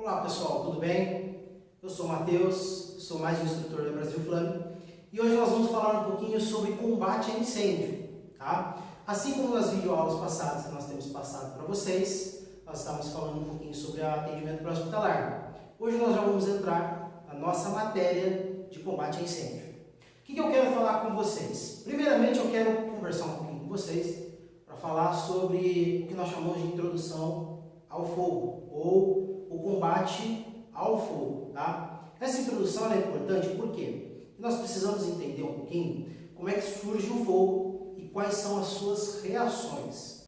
Olá pessoal, tudo bem? Eu sou o Matheus, sou mais um instrutor da Brasil Flame e hoje nós vamos falar um pouquinho sobre combate a incêndio, tá? Assim como nas videoaulas passadas que nós temos passado para vocês, nós estávamos falando um pouquinho sobre atendimento pré-hospitalar. Hoje nós já vamos entrar na nossa matéria de combate a incêndio. O que eu quero falar com vocês? Primeiramente eu quero conversar um pouquinho com vocês para falar sobre o que nós chamamos de introdução ao fogo ou o combate ao fogo, tá? Essa introdução é importante porque nós precisamos entender um pouquinho como é que surge o fogo e quais são as suas reações.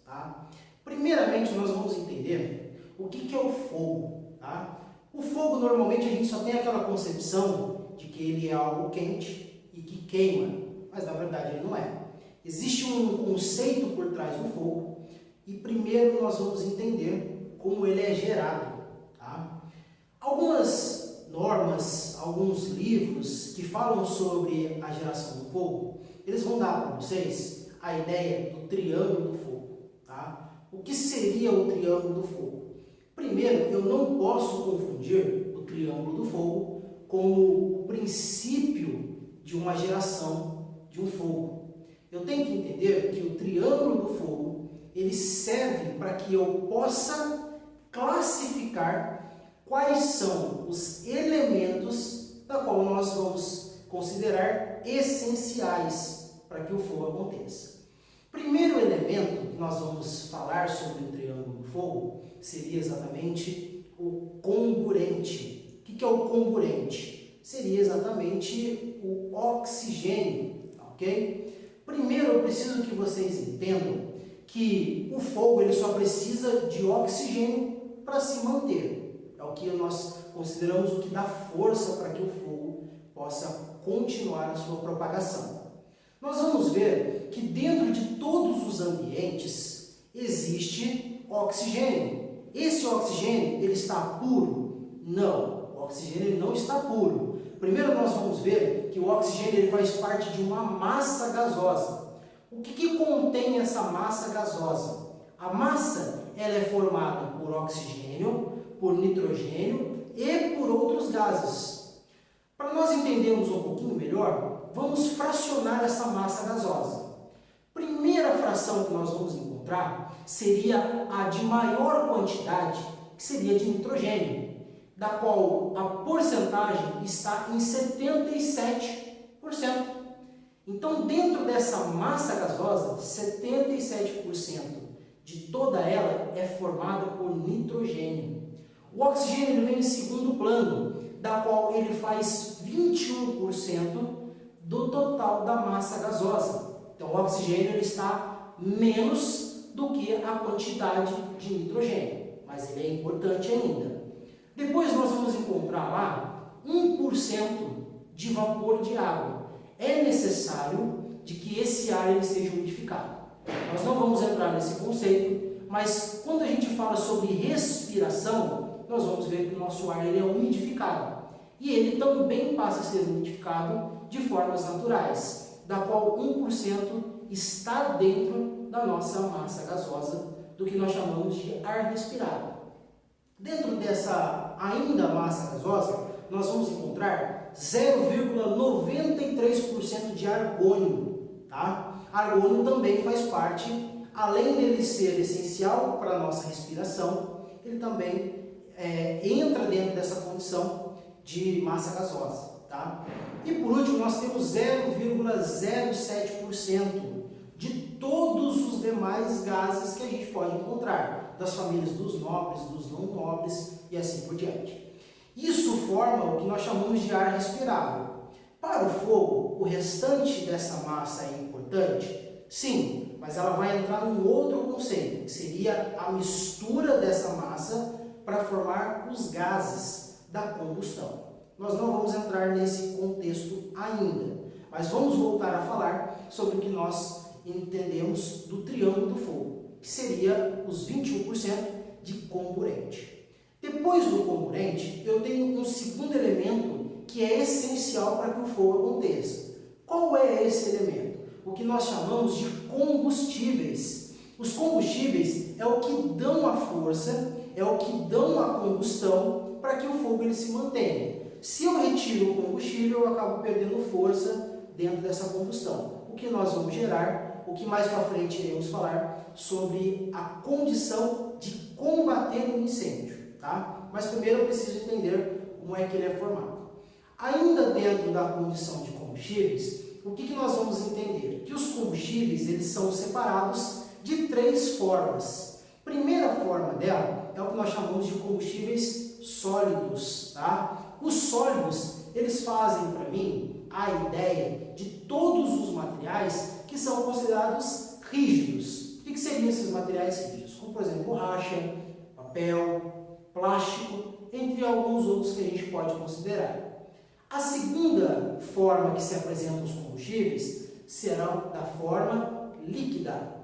Tá? Primeiramente nós vamos entender o que é o fogo, tá? O fogo normalmente a gente só tem aquela concepção de que ele é algo quente e que queima, mas na verdade ele não é. Existe um conceito por trás do fogo e primeiro nós vamos entender como ele é gerado. Tá? Algumas normas, alguns livros que falam sobre a geração do fogo, eles vão dar para vocês a ideia do triângulo do fogo. Tá? O que seria o triângulo do fogo? Primeiro, eu não posso confundir o triângulo do fogo como o princípio de uma geração de um fogo. Eu tenho que entender que o triângulo do fogo, ele serve para que eu possa classificar quais são os elementos da qual nós vamos considerar essenciais para que o fogo aconteça. Primeiro elemento que nós vamos falar sobre o triângulo do fogo seria exatamente o comburente. O que é o comburente? Seria exatamente o oxigênio, ok? Primeiro eu preciso que vocês entendam que o fogo ele só precisa de oxigênio para se manter. É o que nós consideramos o que dá força para que o fogo possa continuar a sua propagação. Nós vamos ver que dentro de todos os ambientes existe oxigênio. Esse oxigênio ele está puro? Não, o oxigênio ele não está puro. Primeiro nós vamos ver que o oxigênio ele faz parte de uma massa gasosa. O que contém essa massa gasosa? A massa ela é formada por oxigênio, por nitrogênio e por outros gases. Para nós entendermos um pouquinho melhor, vamos fracionar essa massa gasosa. Primeira fração que nós vamos encontrar seria a de maior quantidade, que seria de nitrogênio, da qual a porcentagem está em 77%. Então, dentro dessa massa gasosa, 77% de toda ela é formada por nitrogênio. O oxigênio ele vem em segundo plano, da qual ele faz 21% do total da massa gasosa. Então, o oxigênio ele está menos do que a quantidade de nitrogênio, mas ele é importante ainda. Depois nós vamos encontrar lá 1% de vapor de água. É necessário de que esse ar ele seja umidificado. Nós não vamos entrar nesse conceito, mas quando a gente fala sobre respiração, nós vamos ver que o nosso ar ele é umidificado. E ele também passa a ser umidificado de formas naturais, da qual 1% está dentro da nossa massa gasosa, do que nós chamamos de ar respirado. Dentro dessa ainda massa gasosa, nós vamos encontrar 0,93% de argônio. Tá? Argônio também faz parte, além dele ser essencial para a nossa respiração, ele também entra dentro dessa condição de massa gasosa. Tá? E por último, nós temos 0,07% de todos os demais gases que a gente pode encontrar, das famílias dos nobres, dos não nobres e assim por diante. Isso forma o que nós chamamos de ar respirável. Para o fogo, o restante dessa massa é importante? Sim, mas ela vai entrar num outro conceito, que seria a mistura dessa massa para formar os gases da combustão. Nós não vamos entrar nesse contexto ainda, mas vamos voltar a falar sobre o que nós entendemos do triângulo do fogo, que seria os 21% de comburente. Depois do comburente, eu tenho um segundo elemento que é essencial para que o fogo aconteça. Qual é esse elemento? o que nós chamamos de combustíveis. Os combustíveis é o que dão a força, é o que dão a combustão para que o fogo ele se mantenha. Se eu retiro o combustível, eu acabo perdendo força dentro dessa combustão. O que nós vamos gerar, o que mais para frente iremos falar sobre a condição de combater um incêndio, tá? Mas primeiro eu preciso entender como é que ele é formado. Ainda dentro da condição de combustíveis, o que nós vamos entender? Que os combustíveis eles são separados de 3 formas. Primeira forma dela é o que nós chamamos de combustíveis sólidos, tá? Os sólidos, eles fazem para mim a ideia de todos os materiais que são considerados rígidos. O que seriam esses materiais rígidos? Como, por exemplo, borracha, papel, plástico, entre alguns outros que a gente pode considerar. A segunda forma que se apresentam os combustíveis será da forma líquida.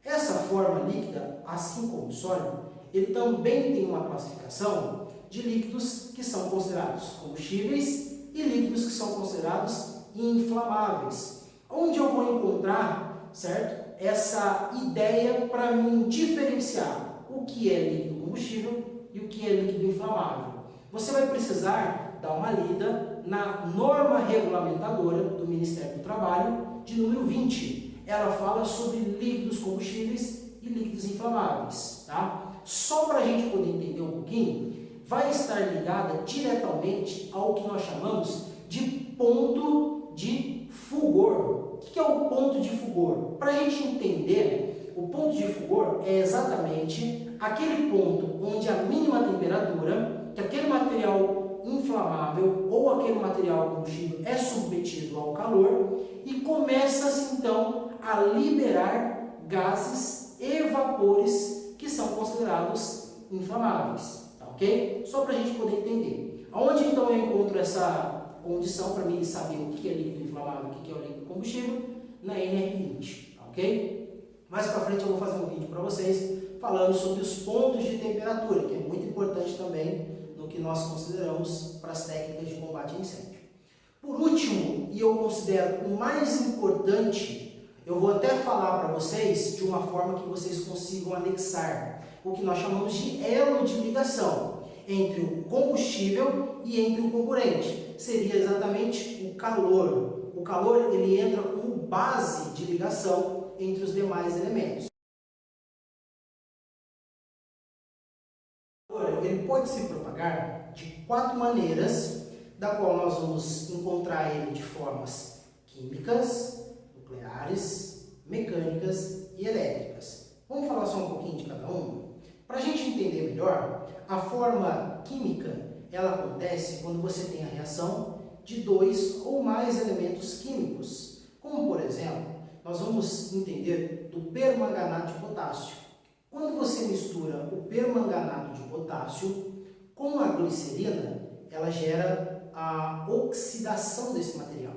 Essa forma líquida, assim como o sólido, ele também tem uma classificação de líquidos que são considerados combustíveis e líquidos que são considerados inflamáveis. Onde eu vou encontrar, certo, essa ideia para mim diferenciar o que é líquido combustível e o que é líquido inflamável? Você vai precisar dar uma lida na norma regulamentadora do Ministério do Trabalho, de número 20. Ela fala sobre líquidos combustíveis e líquidos inflamáveis, tá? Só para a gente poder entender um pouquinho, vai estar ligada diretamente ao que nós chamamos de ponto de fulgor. O que é o ponto de fulgor? Para a gente entender, o ponto de fulgor é exatamente aquele ponto onde a mínima temperatura que aquele material inflamável ou aquele material combustível é submetido ao calor e começa-se então a liberar gases e vapores que são considerados inflamáveis, tá ok? Só para a gente poder entender. Aonde então eu encontro essa condição para mim saber o que é líquido inflamável e o que é o líquido combustível? Na NR20, tá ok? Mais para frente eu vou fazer um vídeo para vocês falando sobre os pontos de temperatura, que é muito importante também no que nós consideramos para as técnicas de combate a incêndio. Por último, e eu considero o mais importante, eu vou até falar para vocês de uma forma que vocês consigam anexar o que nós chamamos de elo de ligação entre o combustível e entre o comburente. Seria exatamente o calor. O calor ele entra como base de ligação entre os demais elementos. Ele pode se propagar de 4 maneiras, da qual nós vamos encontrar ele de formas químicas, nucleares, mecânicas e elétricas. Vamos falar só um pouquinho de cada uma? Para a gente entender melhor, a forma química ela acontece quando você tem a reação de 2 ou mais elementos químicos, como por exemplo, nós vamos entender do permanganato de potássio. Quando você mistura o permanganato de potássio com a glicerina, ela gera a oxidação desse material.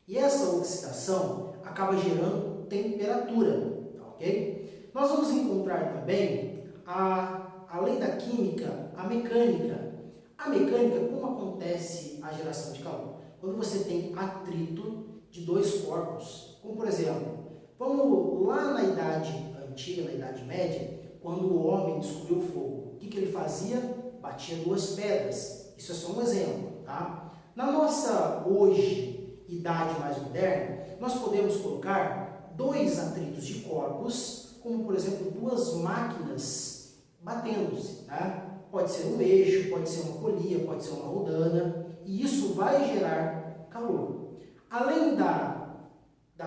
E essa oxidação acaba gerando temperatura, tá ok? Nós vamos encontrar também, além da química, a mecânica. A mecânica, como acontece a geração de calor? Quando você tem atrito de 2 corpos, como por exemplo, vamos lá na idade antiga, na Idade Média, quando o homem descobriu o fogo, o que ele fazia? Batia 2 pedras. Isso é só um exemplo, tá? Na nossa, hoje, idade mais moderna, nós podemos colocar 2 atritos de corpos, como por exemplo 2 máquinas batendo-se, tá? Pode ser um eixo, pode ser uma polia, pode ser uma rodana, e isso vai gerar calor. Além da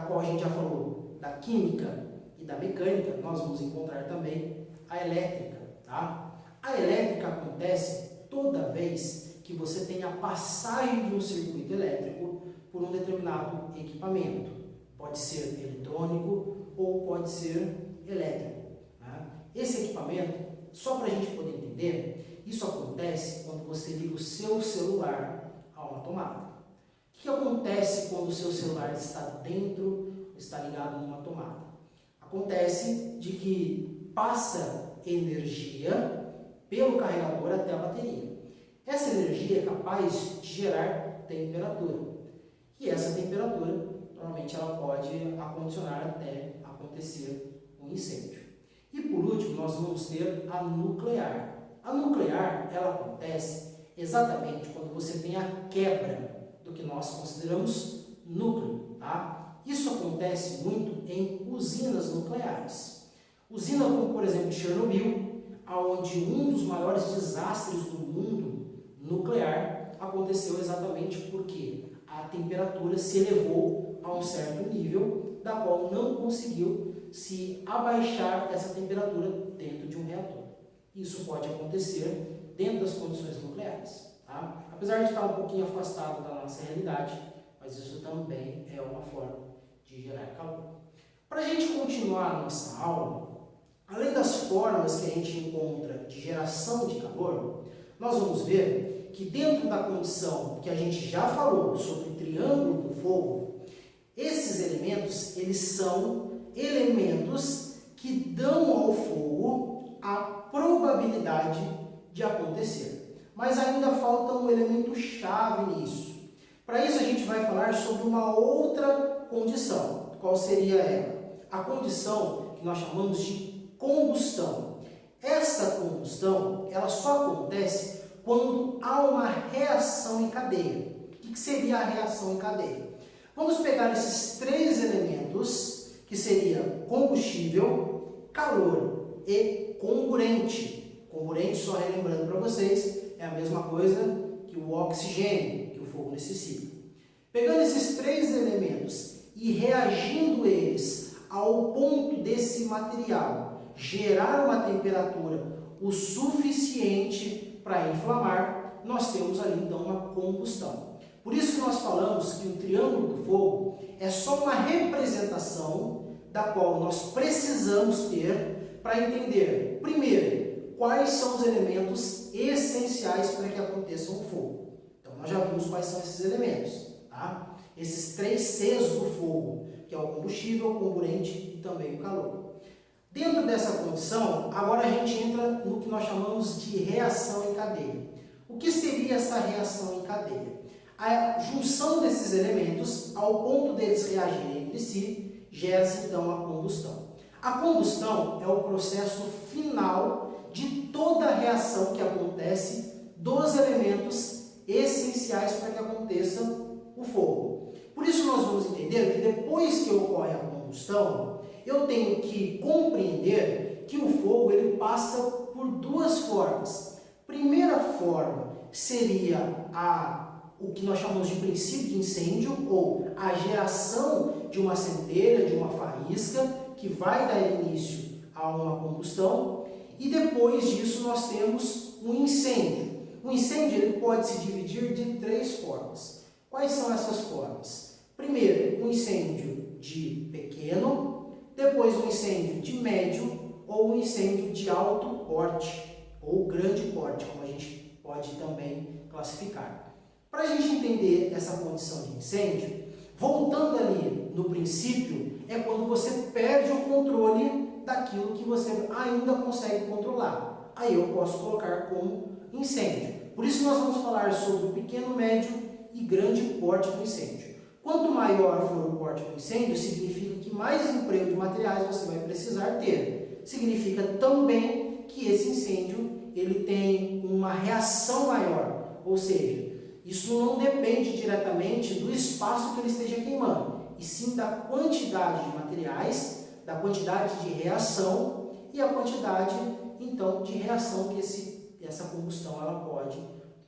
qual a gente já falou, da química e da mecânica, nós vamos encontrar também a elétrica, tá? A elétrica acontece toda vez que você tem a passagem de um circuito elétrico por um determinado equipamento. Pode ser eletrônico ou pode ser elétrico, tá? Esse equipamento, só para a gente poder entender, isso acontece quando você liga o seu celular a uma tomada. O que acontece quando o seu celular está ligado numa tomada? Acontece de que passa energia pelo carregador até a bateria. Essa energia é capaz de gerar temperatura. E essa temperatura normalmente ela pode acondicionar até acontecer um incêndio. E por último, nós vamos ter a nuclear. A nuclear, ela acontece exatamente quando você tem a quebra do que nós consideramos núcleo, tá? Isso acontece muito em usinas nucleares. Usina como, por exemplo, Chernobyl, onde um dos maiores desastres do mundo nuclear aconteceu exatamente porque a temperatura se elevou a um certo nível, da qual não conseguiu se abaixar essa temperatura dentro de um reator. Isso pode acontecer dentro das condições nucleares, tá? Apesar de estar um pouquinho afastado da nossa realidade, mas isso também é uma forma de gerar calor. Para a gente continuar a nossa aula, além das formas que a gente encontra de geração de calor, nós vamos ver que dentro da condição que a gente já falou sobre o triângulo do fogo, esses elementos, eles são elementos que dão ao fogo a probabilidade de acontecer. Mas ainda falta um elemento chave nisso. Para isso a gente vai falar sobre uma outra condição. Qual seria ela? A condição que nós chamamos de combustão. Essa combustão, ela só acontece quando há uma reação em cadeia. O que seria a reação em cadeia? Vamos pegar esses três elementos, que seria combustível, calor e comburente. Comburente, só relembrando para vocês, é a mesma coisa que o oxigênio que o fogo necessita. Pegando esses três elementos e reagindo eles ao ponto desse material gerar uma temperatura o suficiente para inflamar, nós temos ali então uma combustão. Por isso que nós falamos que o triângulo do fogo é só uma representação da qual nós precisamos ter para entender, primeiro, quais são os elementos essenciais para que aconteça um fogo. Então, nós já vimos quais são esses elementos, tá? Esses três Cs do fogo, que é o combustível, o comburente e também o calor. Dentro dessa condição, agora a gente entra no que nós chamamos de reação em cadeia. O que seria essa reação em cadeia? A junção desses elementos, ao ponto deles reagirem entre si, gera-se então a combustão. A combustão é o processo final de toda a reação que acontece dos elementos essenciais para que aconteça o fogo. Por isso nós vamos entender que depois que ocorre a combustão, eu tenho que compreender que o fogo ele passa por duas formas. Primeira forma seria o que nós chamamos de princípio de incêndio, ou a geração de uma centelha, de uma faísca, que vai dar início a uma combustão, e depois disso nós temos um incêndio. O incêndio ele pode se dividir de três formas. Quais são essas formas? Primeiro, um incêndio de pequeno, depois um incêndio de médio, ou um incêndio de alto porte, ou grande porte, como a gente pode também classificar. Para a gente entender essa condição de incêndio, voltando ali no princípio, é quando você perde o controle daquilo que você ainda consegue controlar. Aí eu posso colocar como incêndio. Por isso nós vamos falar sobre o pequeno, médio e grande porte do incêndio. Quanto maior for o porte do incêndio, significa que mais emprego de materiais você vai precisar ter. Significa também que esse incêndio ele tem uma reação maior, ou seja, isso não depende diretamente do espaço que ele esteja queimando, e sim da quantidade de materiais, da quantidade de reação e a quantidade, então, de reação que essa combustão ela pode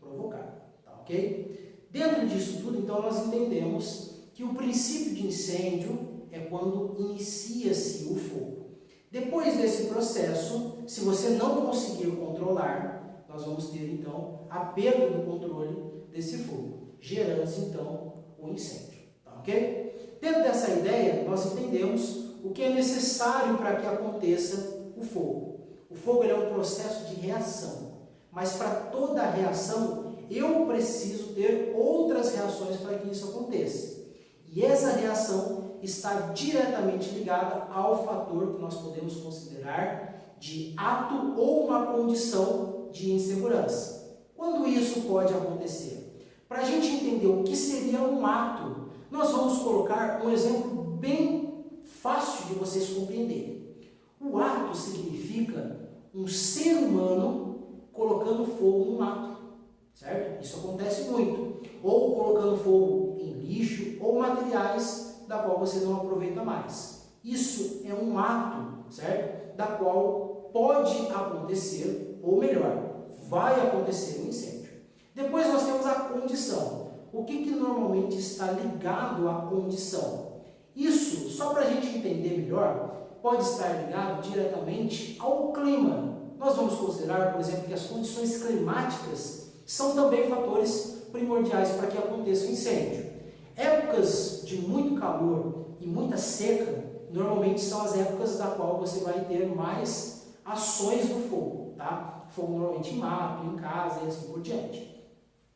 provocar. Tá, ok? Dentro disso tudo, então, nós entendemos que o princípio de incêndio é quando inicia-se o fogo. Depois desse processo, se você não conseguir controlar, nós vamos ter, então, a perda do controle desse fogo, gerando-se então o incêndio, tá, ok? Dentro dessa ideia, nós entendemos o que é necessário para que aconteça o fogo. O fogo ele é um processo de reação, mas para toda reação eu preciso ter outras reações para que isso aconteça. E essa reação está diretamente ligada ao fator que nós podemos considerar de ato ou uma condição de insegurança. Quando isso pode acontecer? Para a gente entender o que seria um ato Nós vamos colocar um exemplo bem fácil de vocês compreenderem. O ato significa um ser humano colocando fogo num ato, certo? Isso acontece muito. Ou colocando fogo em lixo ou materiais da qual você não aproveita mais. Isso é um ato, certo? Da qual pode acontecer, ou melhor, vai acontecer um incêndio. Depois nós temos a condição. O que normalmente está ligado à condição? Isso, só para a gente entender melhor, pode estar ligado diretamente ao clima. Nós vamos considerar, por exemplo, que as condições climáticas são também fatores primordiais para que aconteça um incêndio. Épocas de muito calor e muita seca, normalmente são as épocas da qual você vai ter mais ações do fogo, tá? Fogo normalmente em mato, em casa e assim por diante.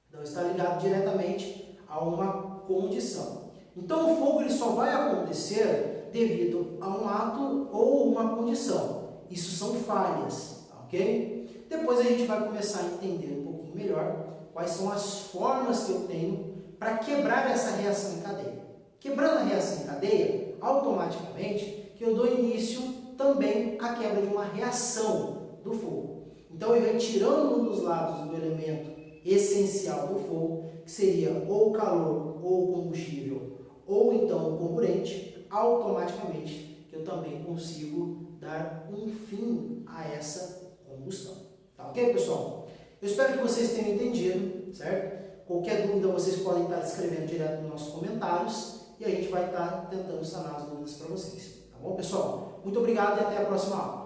Então está ligado diretamente a uma condição. Então o fogo ele só vai acontecer devido a um ato ou uma condição. Isso são falhas, ok? Depois a gente vai começar a entender um pouquinho melhor quais são as formas que eu tenho para quebrar essa reação em cadeia. Quebrando a reação em cadeia, automaticamente que eu dou início também à quebra de uma reação do fogo. Então eu retirando um dos lados do elemento essencial do fogo, que seria ou o calor ou o combustível, ou então o comburente, automaticamente que eu também consigo dar um fim a essa combustão. Tá ok, pessoal? Eu espero que vocês tenham entendido, certo? Qualquer dúvida vocês podem estar escrevendo direto nos nossos comentários e a gente vai estar tentando sanar as dúvidas para vocês. Tá bom, pessoal? Muito obrigado e até a próxima aula.